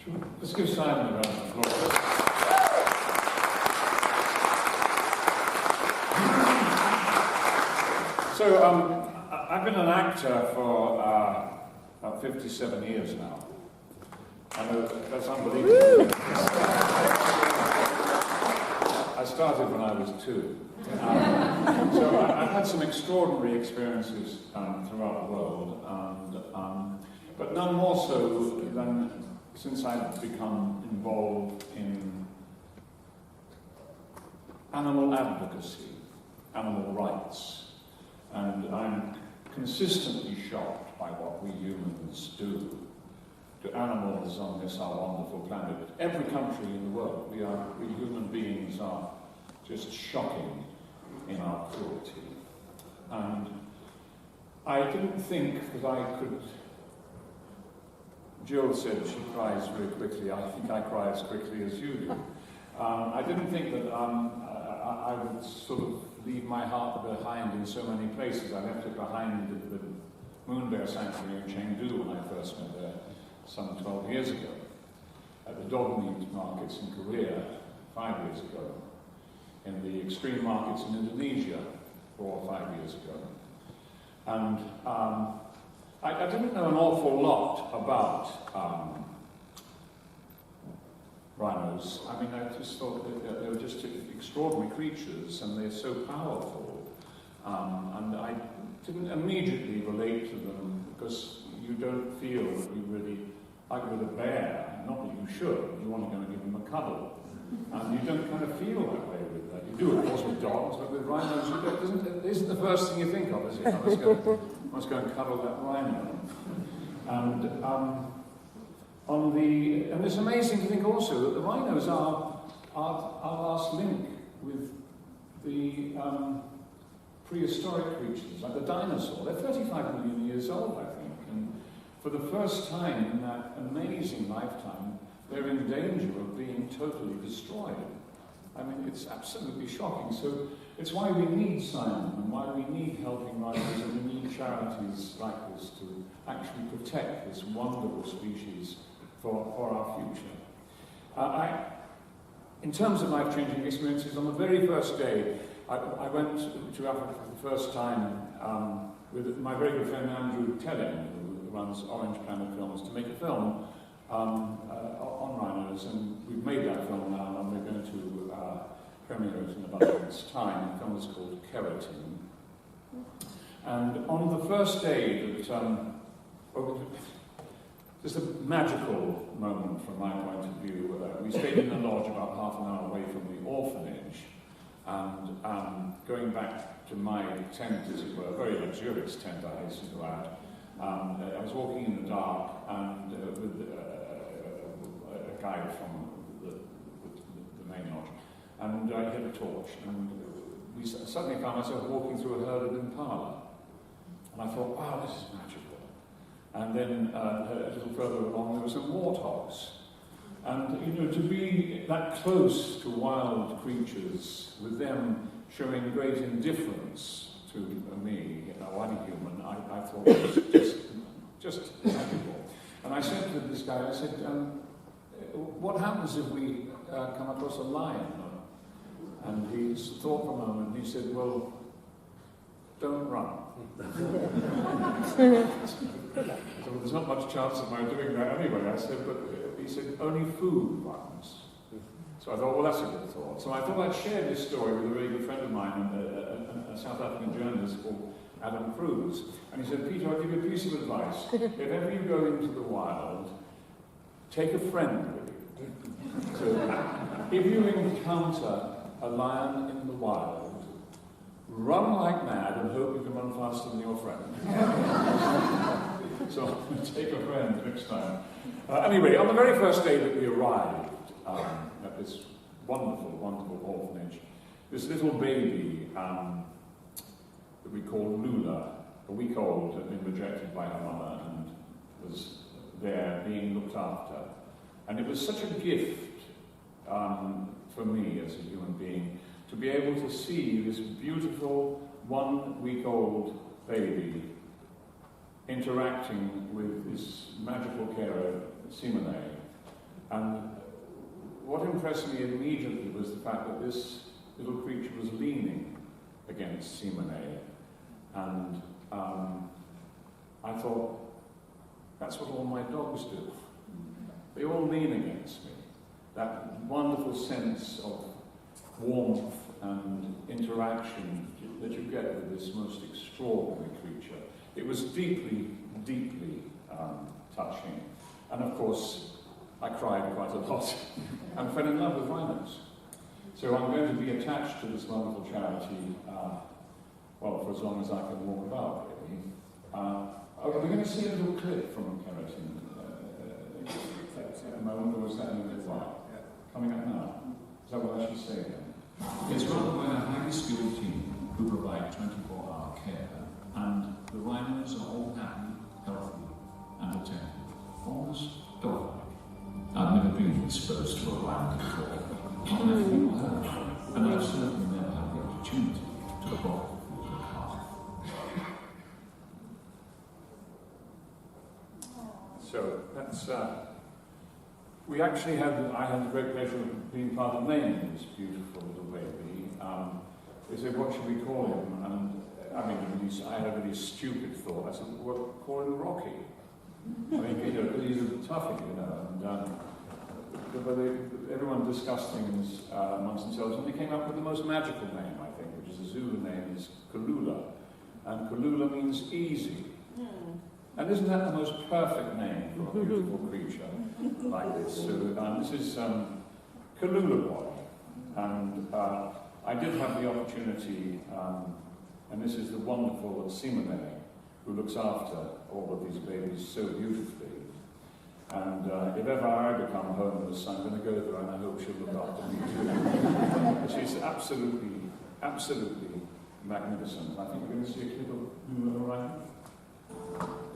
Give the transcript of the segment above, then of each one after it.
Let's give Simon a round of applause. So, I've been an actor for about 57 years now. I know that's unbelievable. I started when I was 2. So I've had some extraordinary experiences throughout the world, but none more so than since I've become involved in animal advocacy, animal rights. And I'm consistently shocked by what we humans do to animals on this our wonderful planet. Every country in the world, we human beings are just shocking in our cruelty. And I didn't think that I could... Jill said she cries very quickly. I think I cry as quickly as you do. I didn't think that I would sort of leave my heart behind in so many places. I left it behind at the Moon Bear Sanctuary in Chengdu when I first went there some 12 years ago, at the dog meat markets in Korea 5 years ago, in the extreme markets in Indonesia 4 or 5 years ago. And I didn't know an awful lot about rhinos. I mean, I just thought that they were just extraordinary creatures, and they're so powerful. And I didn't immediately relate to them, because you don't feel that you really, like with a bear, not that you should, you want to go and give them a cuddle. And you don't kind of feel that way with that. You do, of course, with dogs, but with rhinos, you don't, isn't the first thing you think of, is it? Let's go and cuddle that rhino. And it's amazing to think also that the rhinos are our last link with the prehistoric creatures, like the dinosaur. They're 35 million years old, I think, and for the first time in that amazing lifetime, they're in danger of being totally destroyed. I mean, it's absolutely shocking. So it's why we need Simon, and why we need helping rhinos, and we need charities like this to actually protect this wonderful species for our future. In terms of life-changing experiences, on the very first day, I went to Africa for the first time with my very good friend Andrew Tellin, who runs Orange Planet Films, to make a film on rhinos, and we've made that film now, and we're going to premiere it in about a month's time. The film is called Keratin. And on the first day that, just a magical moment from my point of view. We stayed in a lodge about half an hour away from the orphanage, and going back to my tent, as it were, a very luxurious tent, I hasten to add, I was walking in the dark and with a guide from the main lodge, and I had a torch, and we suddenly found myself walking through a herd of impala, and I thought, wow, this is magical. And then a little further along, there were some warthogs. And, you know, to be that close to wild creatures, with them showing great indifference to me, one human, I thought it was just magical. And I said to this guy, I said, what happens if we come across a lion? And he thought for a moment, and he said, well, don't run. So there's not much chance of my doing that anyway. I said, but he said, only food runs. So I thought, well, that's a good thought. So I thought I'd share this story with a very good friend of mine, a South African journalist called Adam Cruz. And he said, Peter, I'll give you a piece of advice. If ever you go into the wild, take a friend with you. So if you encounter a lion in the wild, run like mad and hope you can run faster than your friend. So take a friend next time. Anyway, on the very first day that we arrived at this wonderful, wonderful orphanage, this little baby that we call Lula, a week old, had been rejected by her mother and was there being looked after. And it was such a gift for me as a human being to be able to see this beautiful 1-week-old baby interacting with this magical carer, Simone, And what impressed me immediately was the fact that this little creature was leaning against Simone, and I thought, that's what all my dogs do. They all lean against me. That wonderful sense of warmth and interaction that you get with this most extraordinary creature. It was deeply, deeply touching. And of course, I cried quite a lot and fell in love with rhinos. So I'm going to be attached to this wonderful charity, well, for as long as I can walk about, really. We're going to see a little clip from Keratin. I wonder what's that in the coming up now. Is that what I should say again? It's run by a highly skilled team who provide 24-hour care, and the rhinos are all happy, healthy, and attentive, almost dog-like. I've never been exposed to a rhino before, and I've certainly never had the opportunity to adopt a calf. So that's. We actually I had the great pleasure of being part of naming this beautiful little baby. They said, what should we call him? And I mean, I had a really stupid thought. I said, well, call him Rocky. I mean, because he's a toughie, but everyone discussed things amongst themselves, and they came up with the most magical name, I think, which is a Zulu name, is Kalula. And Kalula means easy. And isn't that the most perfect name for a beautiful creature like this? So this is Kalula Boy. And I did have the opportunity, and this is the wonderful Simone, who looks after all of these babies so beautifully. And if ever I become homeless, I'm going to go there, and I hope she'll look after me too. She's absolutely, absolutely magnificent. I think we're going to see a clip of Lula right now.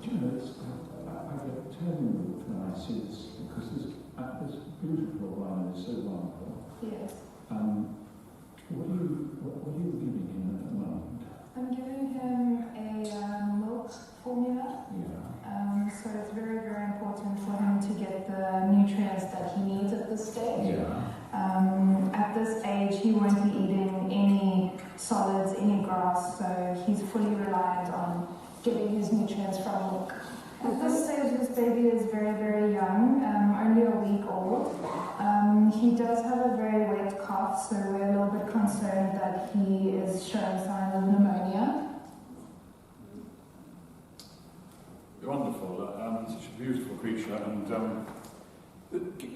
Do you know, I get terribly moved when I see this, because this beautiful rhino is so wonderful. Yes. What are you giving him at the moment? I'm giving him a milk formula. Yeah. So it's very, very important for him to get the nutrients that he needs at this stage. Yeah. At this age, he won't be eating any solids, any grass, so he's fully reliant on getting his nutrients from milk. At this stage, this baby is very, very young, only a week old. He does have a very wet cough, so we're a little bit concerned that he is showing signs of pneumonia. Wonderful, such a beautiful creature, and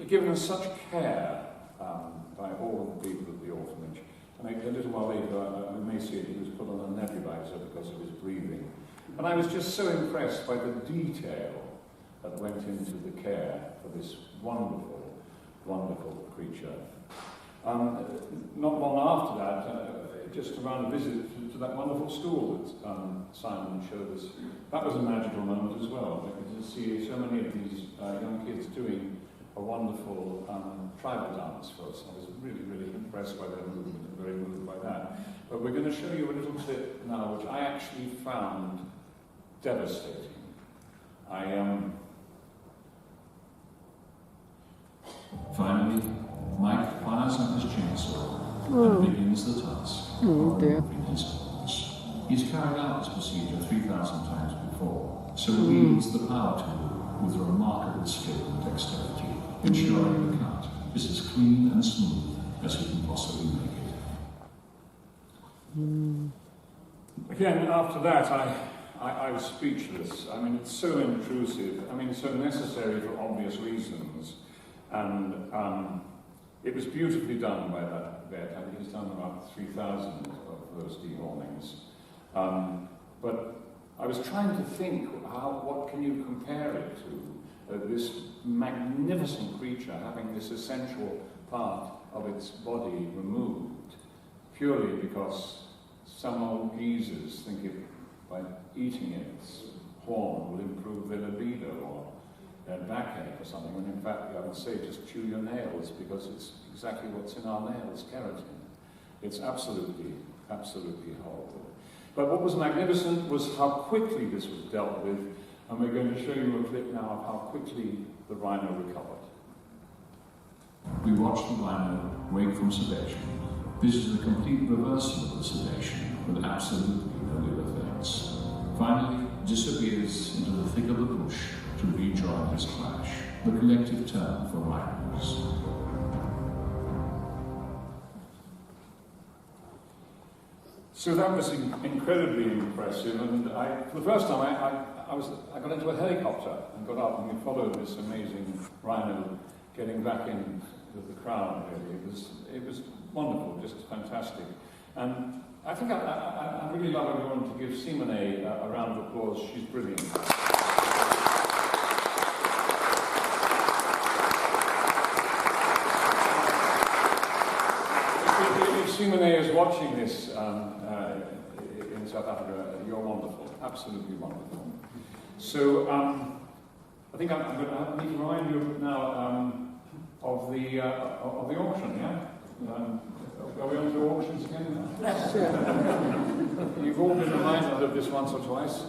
given us such care by all of the people at the orphanage. And a little while later, we may see it, he was put on a nebulizer because of his breathing. And I was just so impressed by the detail that went into the care for this wonderful, wonderful creature. Not long after that, just around a visit to that wonderful school that Simon showed us, that was a magical moment as well, because to see so many of these young kids doing a wonderful tribal dance for us. I was really, really impressed by their movement and very moved by that. But we're going to show you a little clip now, which I actually found devastating. Finally, Mike fires up his chainsaw and begins the task. Oh dear. He's carried out this procedure 3,000 times before, so he wields the power tool with remarkable skill and dexterity, ensuring the cut is as clean and smooth as he can possibly make it. Again, after that, I was speechless. I mean, it's so intrusive. I mean, it's so necessary for obvious reasons. And it was beautifully done by that vet. I think he's done about 3,000 of those dehornings. But I was trying to think, what can you compare it to? This magnificent creature having this essential part of its body removed, purely because some old geezers think by eating its horn will improve their libido or their backache or something, when in fact I would say just chew your nails, because it's exactly what's in our nails, keratin. It's absolutely, absolutely horrible. But what was magnificent was how quickly this was dealt with, and we're going to show you a clip now of how quickly the rhino recovered. We watch the rhino wake from sedation. This is a complete reversal of the sedation, with absolutely no ill effects. Finally, disappears into the thick of the bush to rejoin his clash, the collective term for rhinos. So that was incredibly impressive, and for the first time I got into a helicopter and got up and we followed this amazing rhino getting back in with the crowd. Really, it was wonderful, just fantastic. And I think I really love everyone to give Simone a round of applause. She's brilliant. If Simone is watching this in South Africa, you're wonderful, absolutely wonderful. So I think I'm going to need to remind you now of the auction, yeah? Are we on to auctions again? You've all been reminded of this once or twice.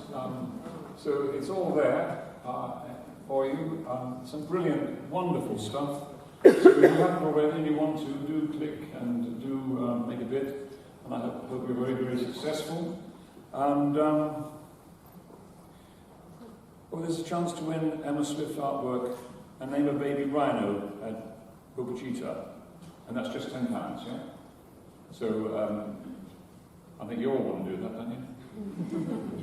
So it's all there for you. Some brilliant, wonderful stuff. So if you haven't already and you want to, do click and do make a bid. And I hope you're very, very successful. And there's a chance to win Emma Swift artwork and name a baby rhino at Bubachita. And that's just £10, yeah? So I think you all want to do that, don't you?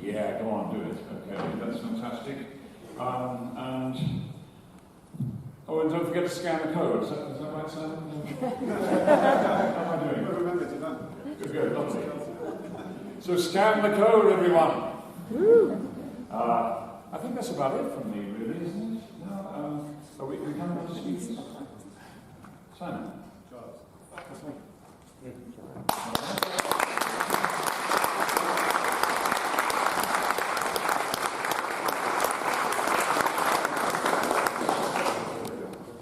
Yeah, go on, do it. Okay, that's fantastic. And don't forget to scan the code. Is that right, Sam? How am I doing? Remember to done. Good, lovely. So scan the code, everyone. I think that's about it from me, really, isn't it? No, we come to speak. Simon.